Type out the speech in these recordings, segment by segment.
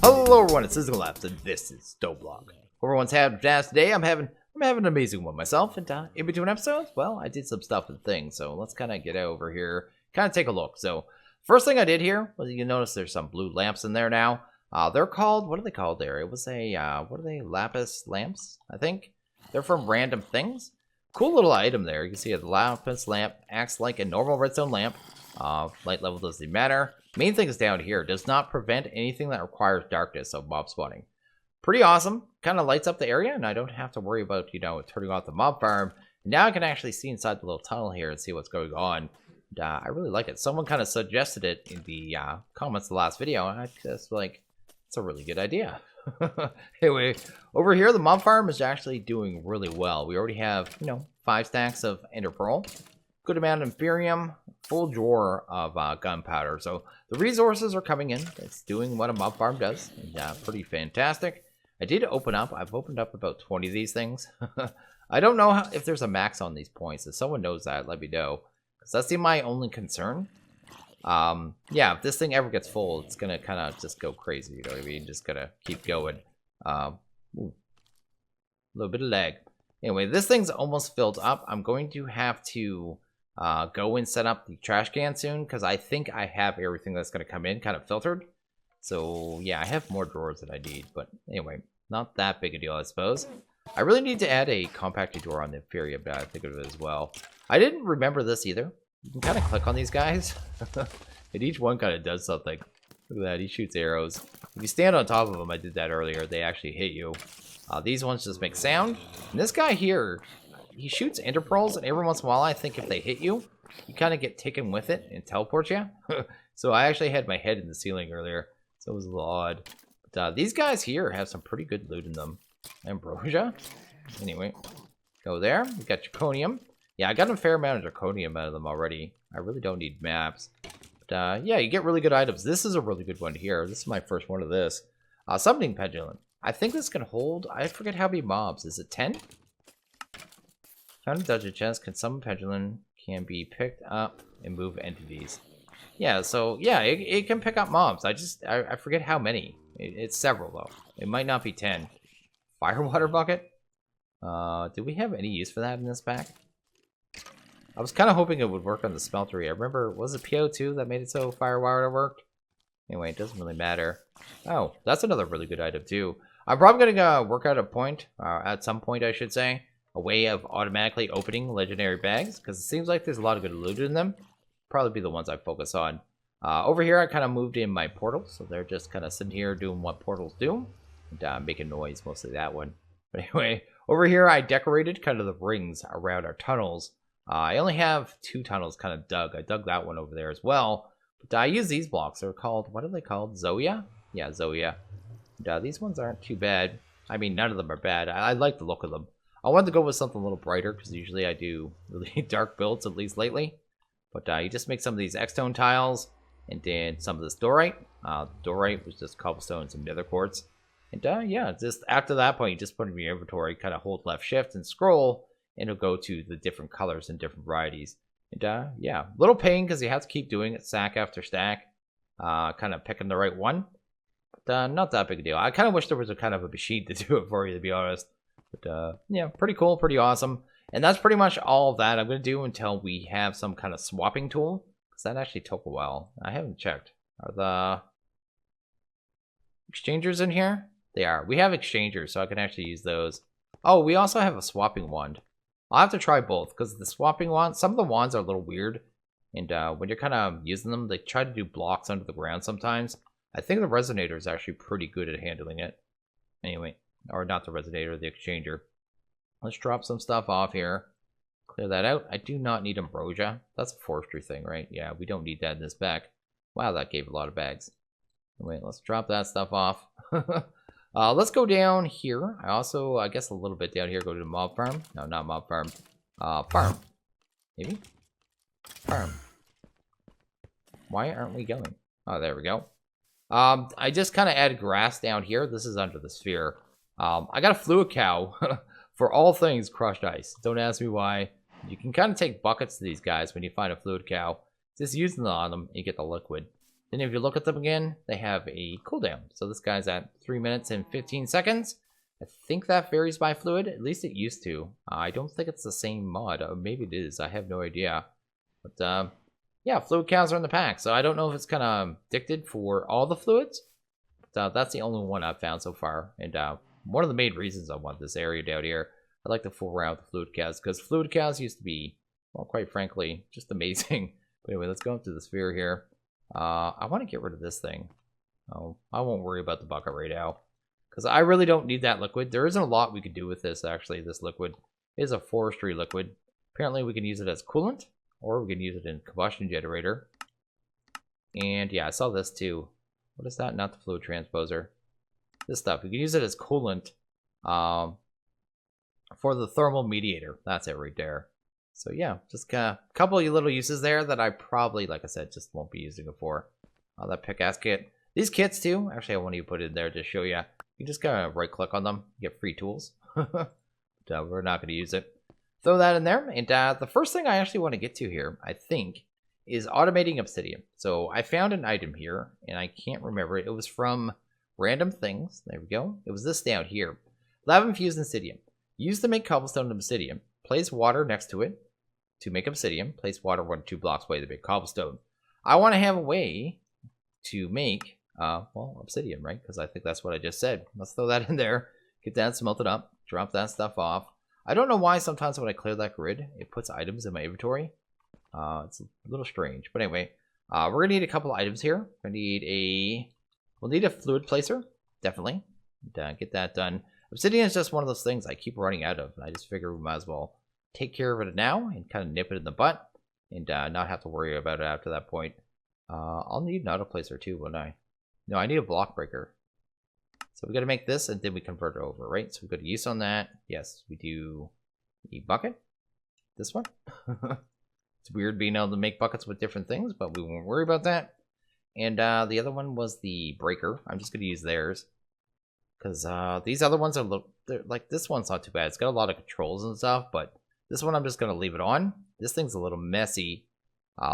Hello everyone, it's SystemCollapse and this is StoneBlock. Everyone's having a jazz today. I'm having an amazing one myself, and in between episodes, well, I did some stuff and things, so let's kind of get over here, kind of take a look. So, first thing I did here was you notice there's some blue lamps in there now. They're called, what are they called there? It was a, what are they? Lapis lamps, I think. They're from Random Things. Cool little item there. You can see a lapis lamp acts like a normal redstone lamp. Light level doesn't matter. Main thing is down here. Does not prevent anything that requires darkness of mob spawning. Pretty awesome. Kind of lights up the area, and I don't have to worry about, you know, turning off the mob farm. Now I can actually see inside the little tunnel here and see what's going on. And, I really like it. Someone kind of suggested it in the comments of the last video, and I just like, it's a really good idea. Anyway, over here, the mob farm is actually doing really well. We already have, you know, 5 stacks of ender pearl, good amount of Imperium, full drawer of gunpowder. So the resources are coming in. It's doing what a mob farm does, and pretty fantastic. I did open up. I've opened up about 20 of these things. I don't know if there's a max on these points. If someone knows that, let me know, because that's my only concern. Yeah, if this thing ever gets full, it's gonna kind of just go crazy, you know what I mean? Just gonna keep going. A little bit of lag. Anyway, this thing's almost filled up. I'm going to have to go and set up the trash can soon, because I think I have everything that's going to come in kind of filtered. So yeah, I have more drawers than I need, but anyway, not that big a deal, I suppose. I really need to add a compacted door on the Imperium, but I think of it as well. I didn't remember this either. You can kind of click on these guys, and each one kind of does something. Look at that, he shoots arrows. If you stand on top of them, I did that earlier, they actually hit you. These ones just make sound. And this guy here, he shoots ender pearls, and every once in a while, I think if they hit you, you kind of get taken with it and teleport you. So I actually had my head in the ceiling earlier, so it was a little odd. But these guys here have some pretty good loot in them. Ambrosia. Anyway, go there. We got zirconium. Yeah, I got a fair amount of zirconium out of them already. I really don't need maps. But yeah, you get really good items. This is a really good one here. This is my first one of this. Summoning pendulum. I think this can hold, I forget how many mobs. Is it 10? Found a dungeon chest. Can summon pendulum. Can be picked up and move entities. Yeah, so yeah, it can pick up mobs. I forget how many. It's several though. It might not be 10. Firewater bucket. Do we have any use for that in this pack? I was kind of hoping it would work on the smeltery. I remember, was it PO2 that made it so firewater worked? Anyway, it doesn't really matter. Oh, that's another really good item too. I'm probably going to work out a point, at some point I should say, a way of automatically opening legendary bags, because it seems like there's a lot of good loot in them. Probably be the ones I focus on. Over here I kind of moved in my portals, so they're just kind of sitting here doing what portals do. And making noise, mostly that one. But anyway, over here I decorated kind of the rings around our tunnels. I only have 2 tunnels kind of dug. I dug that one over there as well. But I use these blocks. They're called, what are they called? Zoya? Yeah, Zoya. And, these ones aren't too bad. I mean, none of them are bad. I like the look of them. I wanted to go with something a little brighter, because usually I do really dark builds, at least lately. But you just make some of these X-tone tiles, and then some of this dorite. Dorite was just cobblestone and some nether quartz. And yeah, just after that point, you just put it in your inventory, kind of hold left shift and scroll, and it'll go to the different colors and different varieties. And yeah, little pain because you have to keep doing it stack after stack, kind of picking the right one. But not that big a deal. I kind of wish there was a kind of a machine to do it for you, to be honest. But yeah, pretty cool, pretty awesome. And that's pretty much all of that I'm going to do until we have some kind of swapping tool, because that actually took a while. I haven't checked. Are the exchangers in here? They are. We have exchangers, so I can actually use those. Oh, we also have a swapping wand. I'll have to try both, because the swapping wand, some of the wands are a little weird. And when you're kind of using them, they try to do blocks under the ground sometimes. I think the resonator is actually pretty good at handling it. Anyway, or not the resonator, the exchanger. Let's drop some stuff off here. Clear that out. I do not need ambrosia. That's a forestry thing, right? Yeah, we don't need that in this pack. Wow, that gave a lot of bags. Wait, let's drop that stuff off. Let's go down here. I guess a little bit down here, go to the mob farm. No, not mob farm. Farm. Maybe? Farm. Why aren't we going? Oh, there we go. I just kind of added grass down here. This is under the sphere. I got a fluid cow for all things crushed ice. Don't ask me why. You can kind of take buckets to these guys when you find a fluid cow. Just use them on them, you get the liquid. Then if you look at them again, they have a cooldown. So this guy's at 3 minutes and 15 seconds. I think that varies by fluid. At least it used to. I don't think it's the same mod. Maybe it is. I have no idea. But yeah, fluid counts are in the pack. So I don't know if it's kind of addicted for all the fluids. But that's the only one I've found so far. And one of the main reasons I want this area down here, I like to fool around with the fluid cows. Because fluid cows used to be, well, quite frankly, just amazing. But anyway, let's go into the sphere here. I want to get rid of this thing. Oh, I won't worry about the bucket right now. Because I really don't need that liquid. There isn't a lot we could do with this, actually. This liquid is a forestry liquid. Apparently, we can use it as coolant. Or we can use it in combustion generator. And yeah, I saw this too. What is that? Not the fluid transposer. This stuff. We can use it as coolant for the thermal mediator. That's it right there. So yeah, just a couple of little uses there that I probably, like I said, just won't be using it for. That pickaxe kit. These kits too. Actually, I want to put it in there to show you. You just gotta right click on them, get free tools. But, we're not gonna use it. Throw that in there. And the first thing I actually want to get to here, I think, is automating obsidian. So I found an item here, and I can't remember it. It was from Random Things. There we go. It was this down here. Lava infused obsidian. Used to make cobblestone and obsidian. Place water next to it to make obsidian. Place water 1 or 2 blocks away to make cobblestone. I want to have a way to make, well, obsidian, right? Because I think that's what I just said. Let's throw that in there. Get that smelted up. Drop that stuff off. I don't know why sometimes when I clear that grid, it puts items in my inventory. It's a little strange. But anyway, we're going to need a couple items here. We'll need a fluid placer, definitely. And, get that done. Obsidian is just one of those things I keep running out of. And I just figure we might as well take care of it now and kind of nip it in the butt. And not have to worry about it after that point. I'll need an auto placer too, won't I? No, I need a block breaker. So we got to make this and then we convert it over, right? So we go to use on that. Yes, we do a bucket. This one. It's weird being able to make buckets with different things, but we won't worry about that. And the other one was the breaker. I'm just going to use theirs. Because these other ones are like, this one's not too bad. It's got a lot of controls and stuff, but this one I'm just going to leave it on. This thing's a little messy.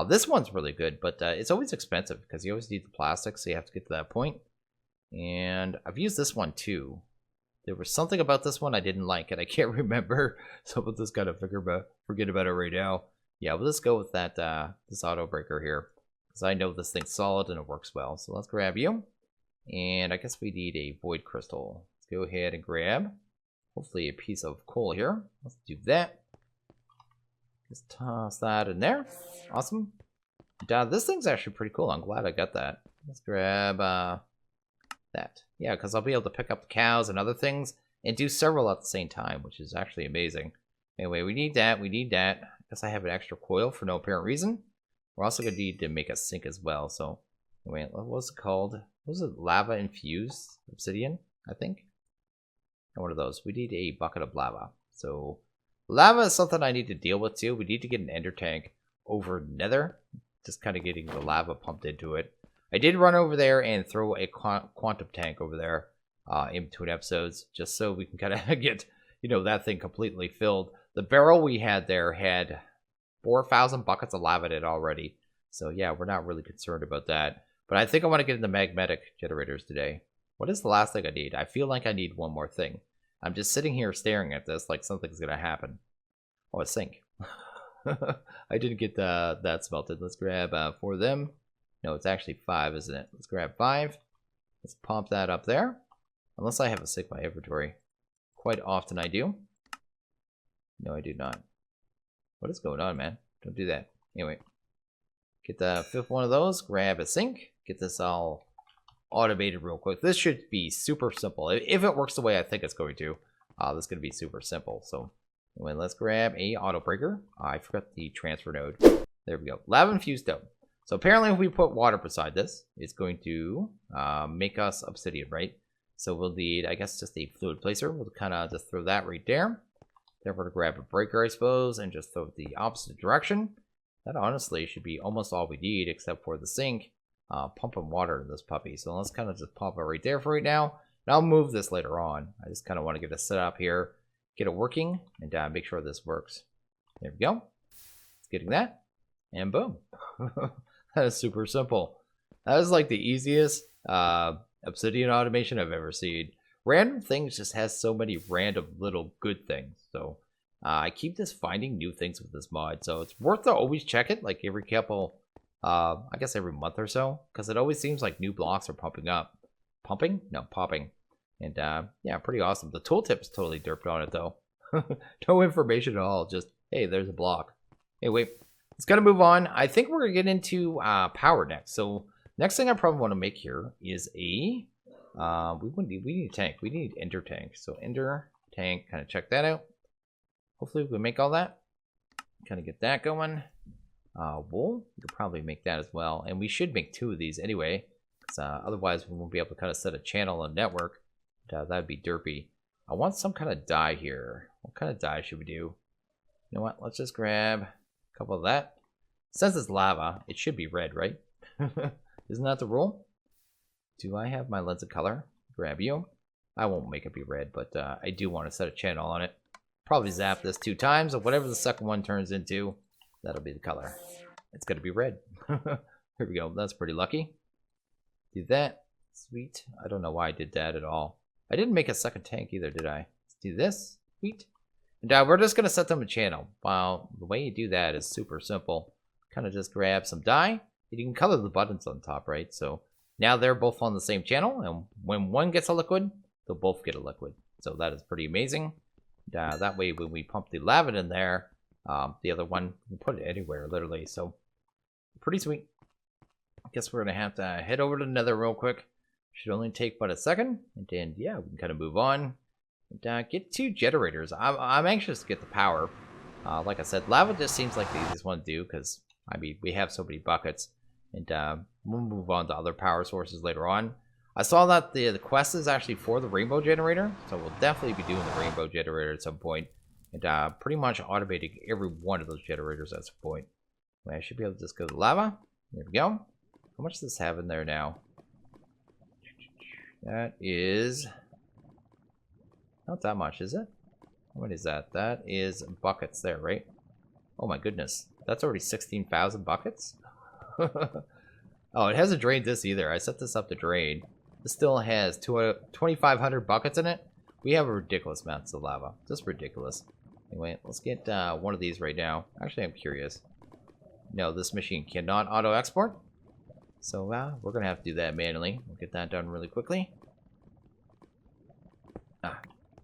This one's really good, but it's always expensive because you always need the plastic, so you have to get to that point. And I've used this one too. There was something about this one I didn't like, and I can't remember. So we'll just gotta forget about it right now. Yeah, we'll just go with that this auto breaker here, because I know this thing's solid and it works well. So let's grab you, and I guess we need a void crystal. Let's go ahead and grab, hopefully, a piece of coal here. Let's do that. Just toss that in there. Awesome. This thing's actually pretty cool. I'm glad I got that. Let's grab that. Yeah, because I'll be able to pick up the cows and other things and do several at the same time, which is actually amazing. Anyway, we need that. We need that. I guess I have an extra coil for no apparent reason. We're also going to need to make a sink as well. So, anyway, what was it called? What was it? Lava infused obsidian, I think. And one of those. We need a bucket of lava. So, lava is something I need to deal with too. We need to get an ender tank over nether. Just kind of getting the lava pumped into it. I did run over there and throw a quantum tank over there in between episodes, just so we can kind of get, you know, that thing completely filled. The barrel we had there had 4,000 buckets of lava in it already. So yeah, we're not really concerned about that. But I think I want to get into magnetic generators today. What is the last thing I need? I feel like I need one more thing. I'm just sitting here staring at this like something's going to happen. Oh, a sink. I didn't get that smelted. Let's grab 4 of them. No, it's actually 5, isn't it? Let's grab 5. Let's pump that up there. Unless I have a sink in my inventory. Quite often I do. No, I do not. What is going on, man? Don't do that. Anyway. Get the 5th one of those. Grab a sink. Get this all automated real quick. This should be super simple. If it works the way I think it's going to. This is going to be super simple. So, anyway, let's grab a auto breaker. I forgot the transfer node. There we go. Lava infused stone. So apparently if we put water beside this, it's going to make us obsidian, right? So we'll need, I guess, just a fluid placer. We'll kind of just throw that right there. Then we're going to grab a breaker, I suppose, and just throw it the opposite direction. That honestly should be almost all we need, except for the sink pumping water in this puppy. So let's kind of just pump it right there for right now. And I'll move this later on. I just kind of want to get it set up here, get it working, and make sure this works. There we go. It's getting that. And boom. That is super simple. That was like the easiest obsidian automation I've ever seen. Random things just has so many random little good things. So I keep just finding new things with this mod. So it's worth to always check it, like every couple, I guess every month or so, because it always seems like new blocks are pumping up. Pumping? No, popping. And yeah, pretty awesome. The tooltip's totally derped on it though. No information at all. Just, hey, there's a block. Hey, wait. Let's gotta move on. I think we're gonna get into power next. So next thing I probably want to make here is a we need a tank. We need ender tank. So ender tank, kind of check that out. Hopefully we can make all that. Kind of get that going. Wool, we could probably make that as well. And we should make 2 of these anyway. Otherwise we won't be able to kind of set a channel on network. That'd be derpy. I want some kind of dye here. What kind of dye should we do? You know what? Let's just grab a couple of that. Since it's lava, it should be red, right? Isn't that the rule? Do I have my lens of color? Grab you. I won't make it be red, but I do want to set a channel on it. Probably zap this 2 times, and whatever the second one turns into, that'll be the color. It's going to be red. Here we go. That's pretty lucky. Do that. Sweet. I don't know why I did that at all. I didn't make a second tank either, did I? Let's do this. Sweet. And we're just going to set them a channel. Well, the way you do that is super simple. Kind of just grab some dye. You can color the buttons on top, right? So now they're both on the same channel, and when one gets a liquid, they'll both get a liquid. So that is pretty amazing. That way, when we pump the lava in there, the other one, we can put it anywhere, literally. So pretty sweet. I guess we're going to have to head over to the nether real quick. Should only take but a second. And then, yeah, we can kind of move on. And get 2 generators. I'm anxious to get the power. Like I said, lava just seems like the easiest one to do because, I mean, we have so many buckets. And we'll move on to other power sources later on. I saw that the quest is actually for the rainbow generator. So we'll definitely be doing the rainbow generator at some point. And pretty much automating every one of those generators at some point. I should be able to just go to lava. There we go. How much does this have in there now? That is not that much, is it? What is that? That is buckets there, right? Oh my goodness. That's already 16,000 buckets? Oh, it hasn't drained this either. I set this up to drain. This still has 2,500 buckets in it. We have a ridiculous amount of lava. Just ridiculous. Anyway, let's get one of these right now. Actually, I'm curious. No, this machine cannot auto-export. So we're going to have to do that manually. We'll get that done really quickly.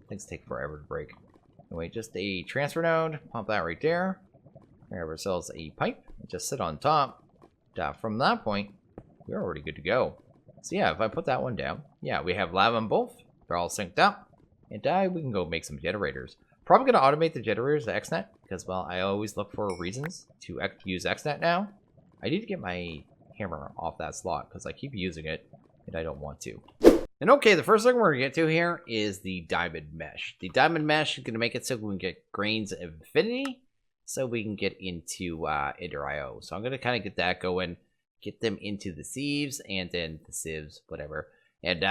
Things take forever to break. Anyway, just a transfer node. Pump that right there. Grab ourselves a pipe. And just sit on top. From that point, we're already good to go. So yeah, if I put that one down, yeah, we have lava on both. They're all synced up. And we can go make some generators. Probably going to automate the generators to XNet. Because, well, I always look for reasons to use XNet now. I need to get my hammer off that slot because I keep using it and I don't want to. And okay, the first thing we're gonna get to here is the diamond mesh. The diamond mesh is gonna make it so we can get grains of infinity, so we can get into Ender IO. So I'm gonna kind of get that going, get them into the sieves and then the sieves, whatever, and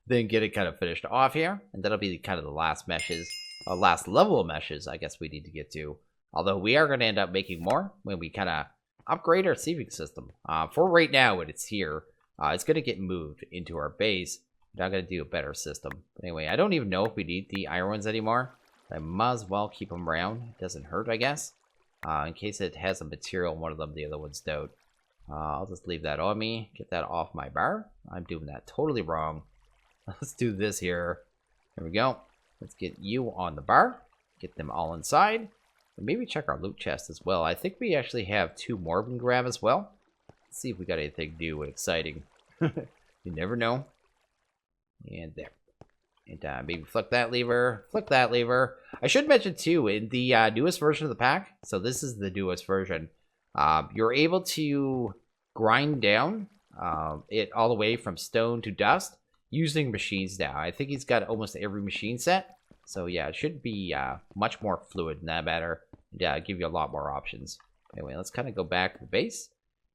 then get it kind of finished off here. And that'll be kind of the last meshes, last level of meshes, I guess we need to get to. Although we are gonna end up making more when we kind of upgrade our sieving system. For right now, when it's here, it's going to get moved into our base. We're not going to do a better system. But anyway, I don't even know if we need the iron ones anymore. I might as well keep them around. It doesn't hurt, I guess. In case it has a material in one of them, the other ones don't. I'll just leave that on me. Get that off my bar. I'm doing that totally wrong. Let's do this here. There we go. Let's get you on the bar. Get them all inside. And maybe check our loot chest as well. I think we actually have 2 more we can grab as well. Let's see if we got anything new and exciting. You never know. And there. And maybe flick that lever. Flick that lever. I should mention too, in the newest version of the pack, so this is the newest version, you're able to grind down it all the way from stone to dust using machines now. I think he's got almost every machine set. So yeah, it should be much more fluid in that matter. Yeah, give you a lot more options. Anyway, let's kind of go back to the base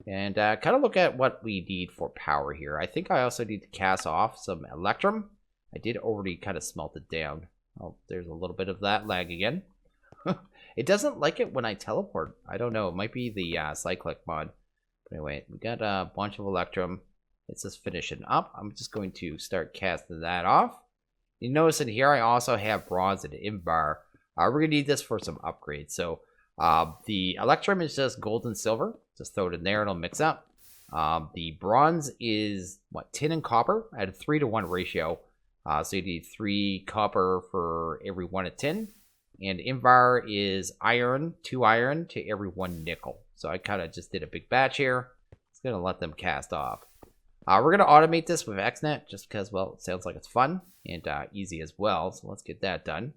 and kind of look at what we need for power here. I think I also need to cast off some electrum. I did already kind of smelt it down. Oh, there's a little bit of that lag again. It doesn't like it when I teleport. I don't know. It might be the cyclic mod. But But anyway, we got a bunch of electrum. Let's just finish it up. I'm just going to start casting that off. You notice in here I also have bronze and invar. We're going to need this for some upgrades. So the electrum is just gold and silver. Just throw it in there, it'll mix up. The bronze is, what, tin and copper at a 3-to-1 ratio. So you need 3 copper for every 1 of tin. And invar is iron, 2 iron to every 1 nickel. So I kind of just did a big batch here. It's going to let them cast off. We're going to automate this with XNet just because, well, it sounds like it's fun and easy as well. So let's get that done.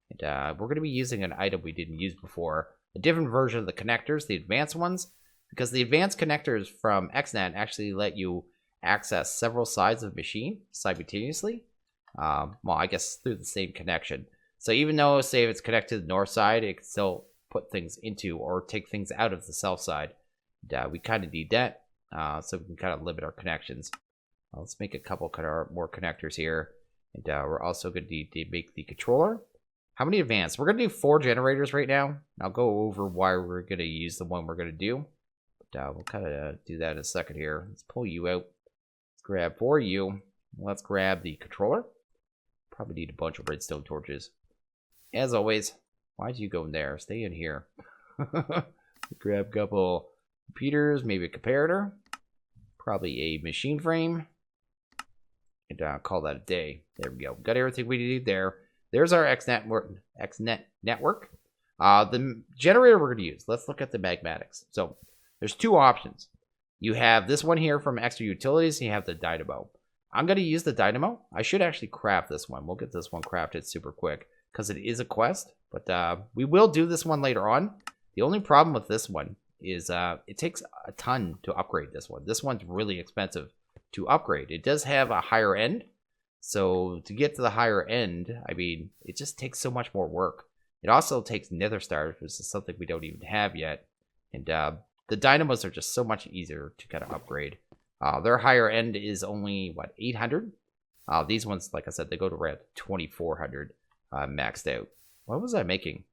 And we're going to be using an item we didn't use before. A different version of the connectors, the advanced ones. Because the advanced connectors from XNet actually let you access several sides of the machine simultaneously. Well, I guess through the same connection. So even though, say, if it's connected to the north side, it can still put things into or take things out of the south side. And, we kind of need that. So we can kind of limit our connections. Let's make a couple more connectors here. And we're also going to need to make the controller. How many advanced? We're going to do 4 generators right now. I'll go over why we're going to use the one we're going to do. But we'll kind of do that in a second here. Let's pull you out. Let's grab 4 you. Let's grab the controller. Probably need a bunch of redstone torches. As always, why'd you go in there? Stay in here. Grab a couple computers, maybe a comparator, probably a machine frame, and call that a day. There we go. Got everything we need there. There's our XNet network. The generator we're going to use. Let's look at the magmatics. So there's 2 options. You have this one here from Extra Utilities, and you have the dynamo. I'm going to use the dynamo. I should actually craft this one. We'll get this one crafted super quick because it is a quest, but we will do this one later on. The only problem with this one is it takes a ton to upgrade this one. This one's really expensive to upgrade. It does have a higher end, so to get to the higher end, I mean, it just takes so much more work. It also takes nether stars, which is something we don't even have yet, and the dynamos are just so much easier to kind of upgrade. Their higher end is only, what, 800? These ones, like I said, they go to around 2400 maxed out. What was I making?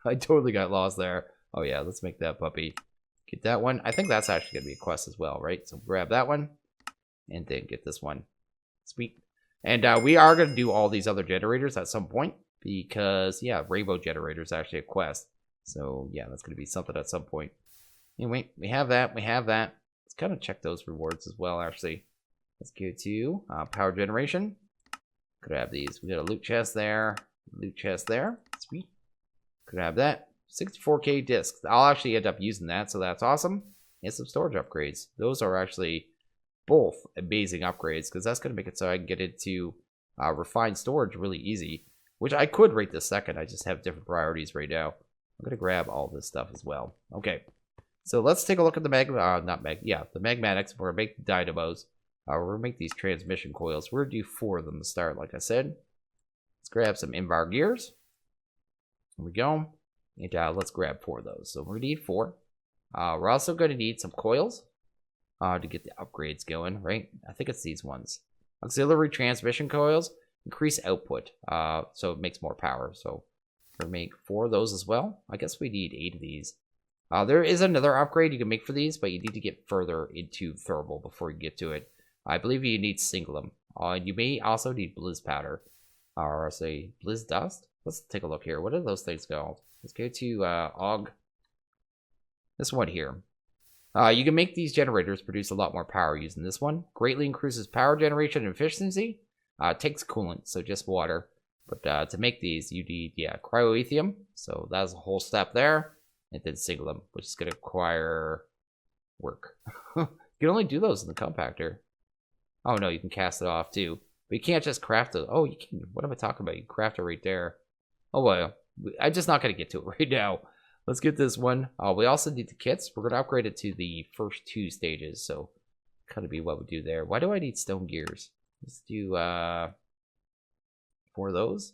I totally got lost there. Oh yeah, let's make that puppy. Get that one. I think that's actually going to be a quest as well, right? So grab that one. And then get this one. Sweet. And we are going to do all these other generators at some point. Because, yeah, rainbow generator is actually a quest. So, yeah, that's going to be something at some point. Anyway, we have that. We have that. Let's kind of check those rewards as well, actually. Let's go to power generation. Grab these. We got a loot chest there. Loot chest there. Sweet. Grab that. 64k discs. I'll actually end up using that, so that's awesome. And some storage upgrades. Those are actually both amazing upgrades, because that's going to make it so I can get into refined storage really easy, which I could right this second. I just have different priorities right now. I'm going to grab all this stuff as well. Okay, so let's take a look at the the magmatics. We're going to make the dynamos. We're going to make these transmission coils. We're going to do 4 of them to start, like I said. Let's grab some invar gears. There we go. And let's grab 4 of those. So we're going to need 4. We're also going to need some coils to get the upgrades going, right? I think it's these ones. Auxiliary transmission coils increase output, so it makes more power. So we're going to make 4 of those as well. I guess we need 8 of these. There is another upgrade you can make for these, but you need to get further into thermal before you get to it. I believe you need singulum. You may also need blizz powder, or say blizz dust. Let's take a look here. What are those things called? Let's go to AUG. This one here. You can make these generators produce a lot more power using this one. Greatly increases power generation and efficiency. Takes coolant, so just water. But to make these, you need, cryoethium. So that's a whole step there. And then singulum, which is going to require work. You can only do those in the compactor. Oh no, you can cast it off too. But you can't just craft it. Oh, you can. What am I talking about? You can craft it right there. Oh well, I'm just not going to get to it right now. Let's get this one. We also need the kits. We're going to upgrade it to the first 2 stages. So, kind of be what we do there. Why do I need stone gears? Let's do 4 of those.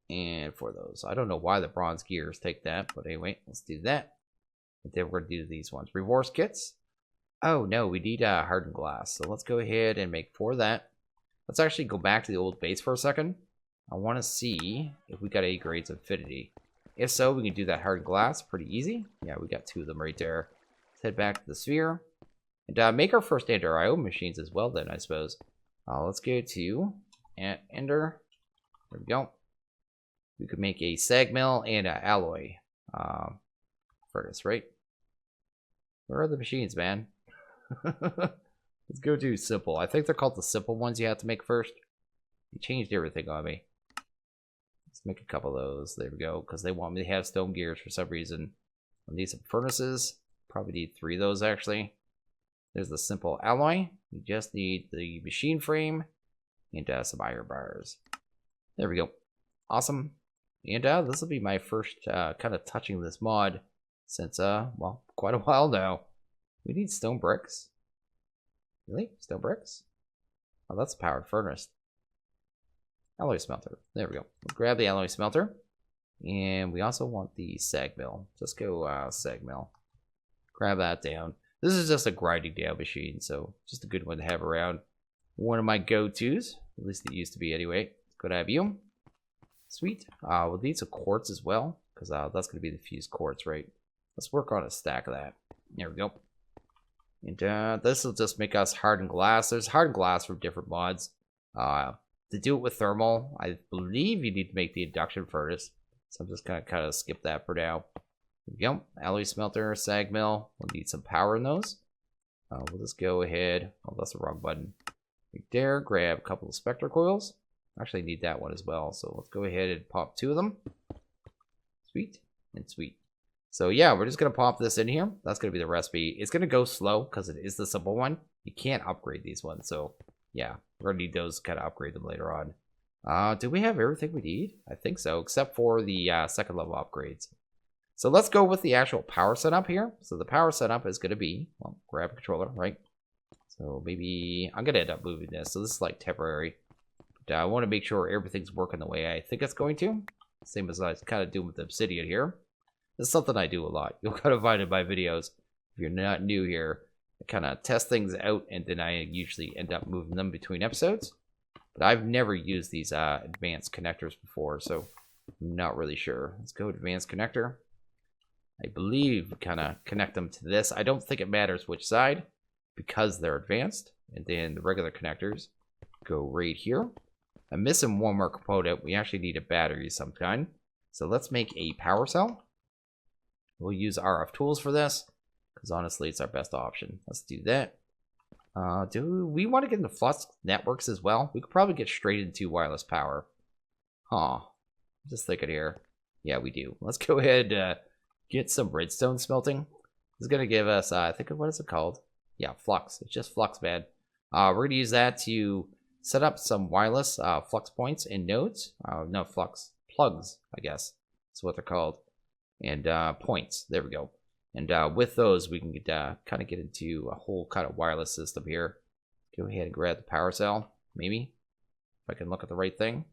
And 4 of those. I don't know why the bronze gears take that. But anyway, let's do that. And then we're going to do these ones. Reverse kits. Oh no, we need hardened glass. So let's go ahead and make 4 of that. Let's actually go back to the old base for a second. I want to see if we got 8 grades of affinity. If so, we can do that hardened glass pretty easy. Yeah, we got 2 of them right there. Let's head back to the sphere. And make our first Ender IO machines as well then, I suppose. Let's go to Ender. There we go. We could make a sag mill and an alloy furnace, right? Where are the machines, man? Let's go to simple. I think they're called the simple ones you have to make first. You changed everything on me. Let's make a couple of those. There we go. Because they want me to have stone gears for some reason. I need some furnaces. Probably need 3 of those actually. There's the simple alloy. We just need the machine frame and some iron bars. There we go. Awesome. And this will be my first kind of touching this mod since, well, quite a while now. We need stone bricks. Really? Stone bricks? Oh, that's a powered furnace. Alloy smelter. There we go. Let's grab the alloy smelter. And we also want the sag mill. Just go sag mill. Grab that down. This is just a grinding down machine, so just a good one to have around. One of my go-tos. At least it used to be anyway. Good to have you. Sweet. We'll need some quartz as well, because that's going to be the fused quartz, right? Let's work on a stack of that. There we go. And this will just make us hardened glass. There's hardened glass from different mods. To do it with thermal, I believe you need to make the induction furnace. So I'm just going to kind of skip that for now. There we go. Alloy smelter, sag mill. We'll need some power in those. We'll just go ahead. Oh, that's the wrong button. Right there. Grab a couple of spectre coils. Actually need that one as well. So let's go ahead and pop 2 of them. Sweet and sweet. So yeah, we're just going to pop this in here. That's going to be the recipe. It's going to go slow because it is the simple one. You can't upgrade these ones. So yeah, we're going to need those to kind of upgrade them later on. Do we have everything we need? I think so, except for the second level upgrades. So let's go with the actual power setup here. So the power setup is going to be, well, grab a controller, right? So maybe I'm going to end up moving this. So this is like temporary. But I want to make sure everything's working the way I think it's going to. Same as I was kind of doing with obsidian here. This is something I do a lot. You'll kind of find in my videos. If you're not new here, I kind of test things out and then I usually end up moving them between episodes. But I've never used these advanced connectors before, so I'm not really sure. Let's go to advanced connector. I believe kind of connect them to this. I don't think it matters which side because they're advanced. And then the regular connectors go right here. I'm missing one more component. We actually need a battery of some kind. So let's make a power cell. We'll use RF tools for this because honestly it's our best option. Let's do that. Do we want to get into Flux networks as well? We could probably get straight into wireless power. Huh. Just thinking here. Yeah, we do. Let's go ahead and get some redstone smelting. This is going to give us, I think, what is it called? Yeah, Flux. It's just Flux, man. We're going to use that to set up some wireless Flux points and nodes. No, Flux plugs, I guess. That's what they're called. And points. There we go. And with those, we can get, kind of get into a whole kind of wireless system here. Go ahead and grab the power cell, maybe. If I can look at the right thing.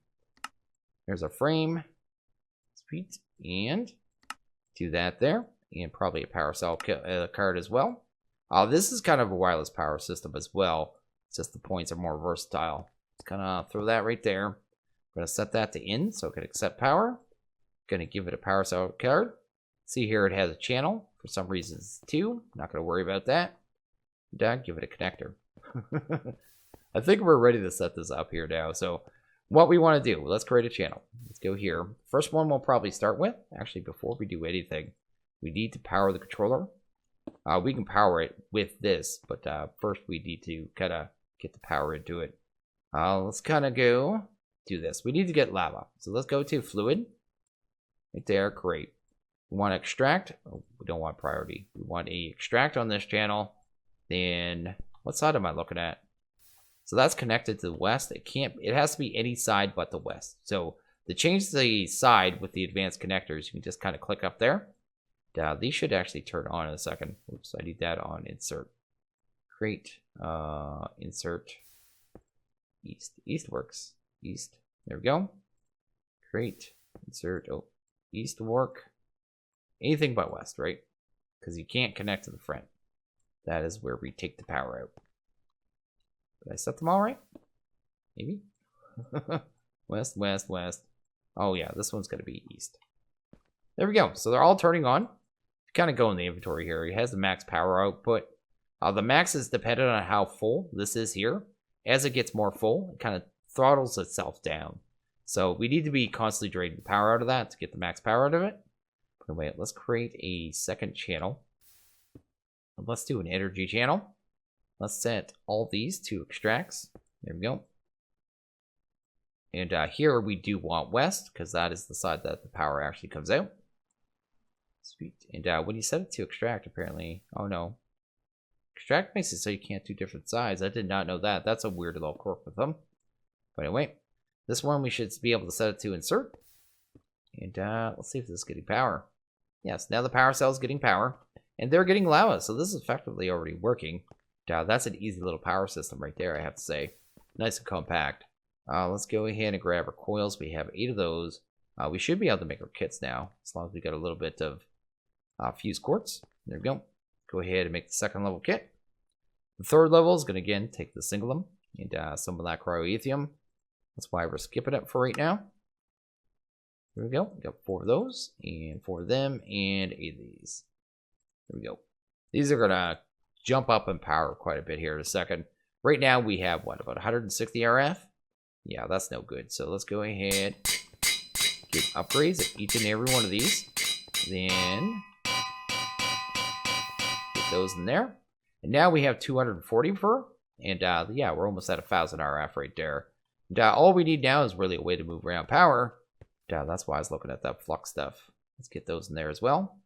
There's our frame. Sweet. And do that there. And probably a power cell card as well. This is kind of a wireless power system as well. It's just the points are more versatile. Let's kind of throw that right there. I'm going to set that to in so it can accept power. Going to give it a power cell card. See here it has a channel. For some reason it's 2. Not going to worry about that. And give it a connector. I think we're ready to set this up here now. So what we want to do, let's create a channel. Let's go here. First one we'll probably start with. Actually, before we do anything, we need to power the controller. We can power it with this, but first we need to kind of get the power into it. Let's kind of go do this. We need to get lava. So let's go to fluid. Right there, great. We want to extract. Oh, we don't want priority. We want a extract on this channel. Then what side am I looking at? So that's connected to the west. It has to be any side but the west. So to change the side with the advanced connectors, you can just kind of click up there. These should actually turn on in a second. Oops, I need that on insert. Create, insert, east. East works. East. There we go. Create, insert. Oh, east work. Anything but west, right? Because you can't connect to the front. That is where we take the power out. Did I set them all right? Maybe. West, west, west. Oh yeah, this one's going to be east. There we go. So they're all turning on. kind of go in the inventory here. It has the max power output. The max is dependent on how full this is here. As it gets more full, it kind of throttles itself down. So we need to be constantly draining the power out of that to get the max power out of it. But wait, let's create a second channel. Let's do an energy channel. Let's set all these to extracts. There we go. And here we do want west, because that is the side that the power actually comes out. Sweet. And when you set it to extract, apparently, oh no. Extract makes it so you can't do different sides. I did not know that. That's a weird little quirk with them. But anyway, this one we should be able to set it to insert. And let's see if this is getting power. Yes, now the power cell is getting power. And they're getting lava, so this is effectively already working. That's an easy little power system right there, I have to say. Nice and compact. Let's go ahead and grab our coils. We have 8 of those. We should be able to make our kits now, as long as we got a little bit of fused quartz. There we go. Go ahead and make the second level kit. The third level is going to, again, take the singulum and some of that cryoethium. That's why we're skipping it for right now. There we go. We got 4 of those, and 4 of them, and 8 of these. There we go. These are going to jump up in power quite a bit here in a second. Right now we have, what, about 160 RF? Yeah, that's no good. So let's go ahead, get upgrades at each and every one of these. Then get those in there. And now we have 240 per. And yeah, we're almost at 1,000 RF right there. And all we need now is really a way to move around power. That's why I was looking at that flux stuff. Let's get those in there as well.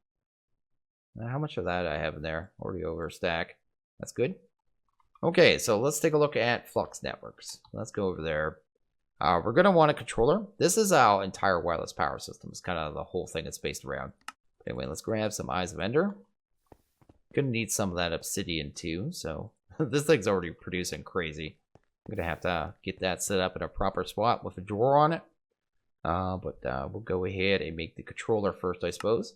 How much of that I have in there? Already over a stack. That's good. Okay, so let's take a look at Flux networks. Let's go over there. We're going to want a controller. This is our entire wireless power system. It's kind of the whole thing it's based around. Anyway, let's grab some Eyes of Ender. Gonna need some of that obsidian too, so this thing's already producing crazy. I'm gonna have to get that set up in a proper spot with a drawer on it. But we'll go ahead and make the controller first, I suppose.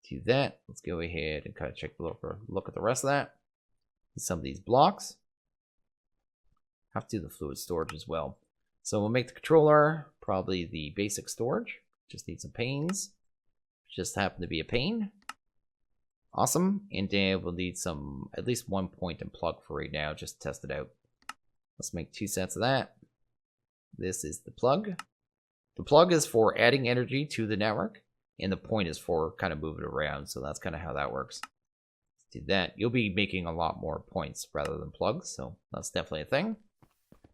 Do that. Let's go ahead and kind of check the look at the rest of that. Some of these blocks. Have to do the fluid storage as well. So we'll make the controller probably the basic storage. Just need some panes. Just happen to be a pane. Awesome. And then we'll need some, at least 1 point and plug for right now, just to test it out. Let's make 2 sets of that. This is the plug. The plug is for adding energy to the network, and the point is for kind of moving it around. So that's kind of how that works. Let's do that. You'll be making a lot more points rather than plugs, so that's definitely a thing.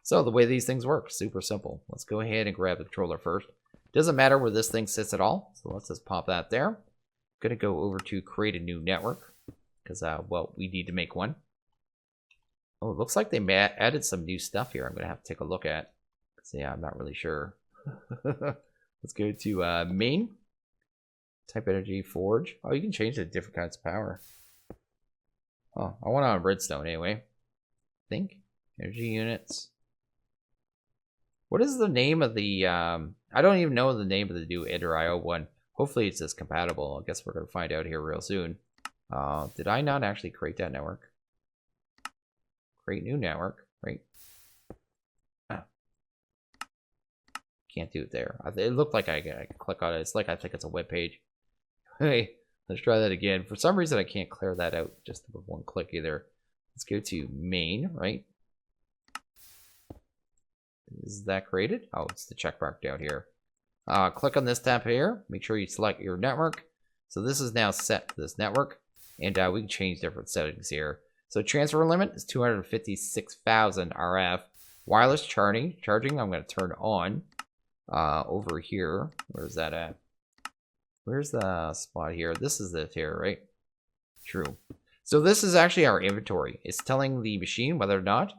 So the way these things work, super simple. Let's go ahead and grab the controller first. Doesn't matter where this thing sits at all, so let's just pop that there. Gonna go over to create a new network because well, we need to make one. Oh, it looks like they added some new stuff here. I'm gonna have to take a look at. So yeah, I'm not really sure. Let's go to main, type energy, forge. Oh, you can change the different kinds of power. Oh, I want it on redstone anyway. Think energy units. What is the name of the I don't even know the name of the new Ender IO one. Hopefully it's just compatible. I guess we're going to find out here real soon. Did I not actually create that network? Create new network, right? Ah. Can't do it there. It looked like I can click on it. It's like I think it's a web page. Hey, let's try that again. For some reason I can't clear that out just with one click either. Let's go to main, right? Is that created? Oh, it's the check mark down here. Click on this tab here. Make sure you select your network. So this is now set to this network. And we can change different settings here. So transfer limit is 256,000 RF. Wireless charging I'm going to turn on over here. Where's that at? Where's the spot here? This is it here, right? True. So this is actually our inventory. It's telling the machine whether or not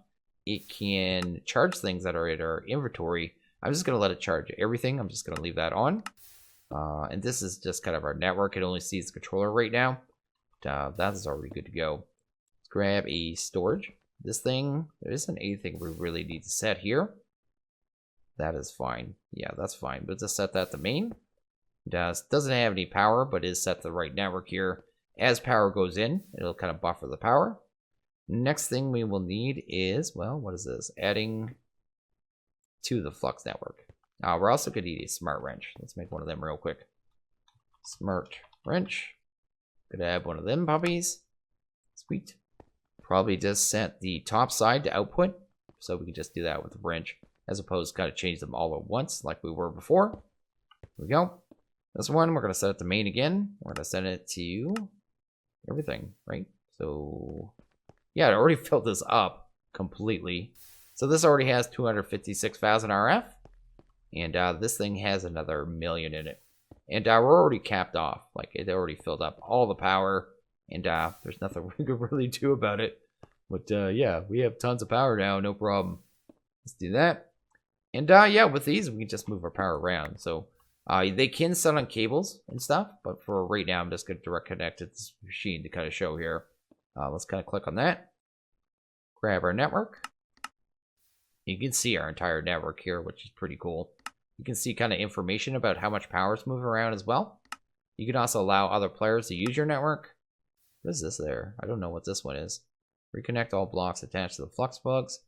it can charge things that are in our inventory. I'm just going to let it charge everything. I'm just going to leave that on. And this is just kind of our network. It only sees the controller right now. That is already good to go. Let's grab a storage. This thing, there isn't anything we really need to set here. That is fine. Yeah, that's fine. But just set that to main. It doesn't have any power, but is set to the right network here. As power goes in, it'll kind of buffer the power. Next thing we will need is, well, what is this? Adding to the Flux network. We're also going to need a smart wrench. Let's make one of them real quick. Smart wrench. Gonna add one of them puppies. Sweet. Probably just set the top side to output, so we can just do that with the wrench, as opposed to kind of change them all at once like we were before. Here we go. This one, we're gonna set it to main again. We're gonna set it to everything, right? So yeah, it already filled this up completely. So this already has 256,000 RF, and this thing has another million in it. And we're already capped off. Like, it already filled up all the power, and there's nothing we could really do about it. But yeah, we have tons of power now, no problem. Let's do that. And yeah, with these, we can just move our power around. So they can set on cables and stuff, but for right now, I'm just going to direct connect to this machine to kind of show here. Let's kind of click on that. Grab our network. You can see our entire network here, which is pretty cool. You can see kind of information about how much power is moving around as well. You can also allow other players to use your network. What is this there? I don't know what this one is. Reconnect all blocks attached to the Flux bugs.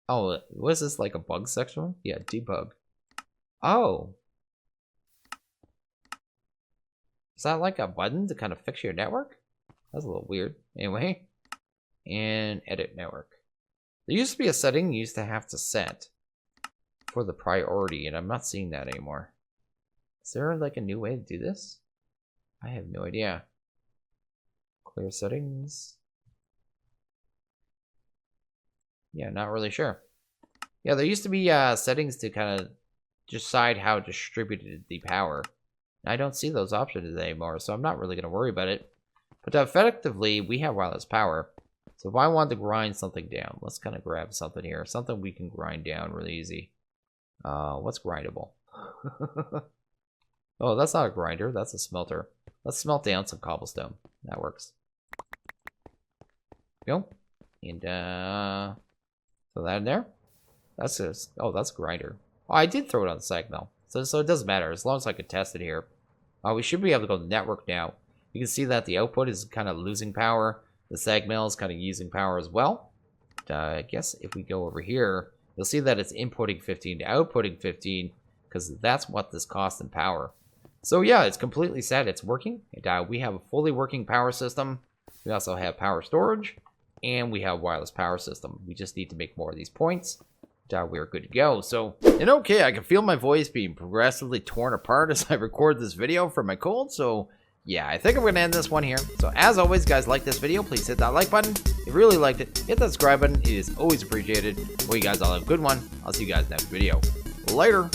Oh, what is this, like a bug section? Yeah, debug. Oh. Is that like a button to kind of fix your network? That's a little weird. Anyway. And edit network. There used to be a setting you used to have to set for the priority, and I'm not seeing that anymore. Is there like a new way to do this? I have no idea. Clear settings. Yeah, not really sure. Yeah, there used to be settings to kind of decide how distributed the power. I don't see those options anymore, so I'm not really going to worry about it. But effectively, we have wireless power. So if I want to grind something down, let's kind of grab something here. Something we can grind down really easy. What's grindable? Oh, that's not a grinder. That's a smelter. Let's smelt down some cobblestone. That works. Go. And throw that in there. That's just, oh, that's a grinder. Oh, I did throw it on the sag mill. So it doesn't matter as long as I can test it here. We should be able to go to network now. You can see that the output is kind of losing power. The sag mill is kind of using power as well. I guess if we go over here, you'll see that it's inputting 15 to outputting 15 because that's what this costs in power. So yeah, it's completely set. It's working. And, we have a fully working power system. We also have power storage, and we have wireless power system. We just need to make more of these points. We're good to go. So, and okay, I can feel my voice being progressively torn apart as I record this video from my cold. So yeah, I think I'm going to end this one here. So as always, guys, like this video, please hit that like button. If you really liked it, hit that subscribe button. It is always appreciated. Well, you guys all have a good one. I'll see you guys next video. Later.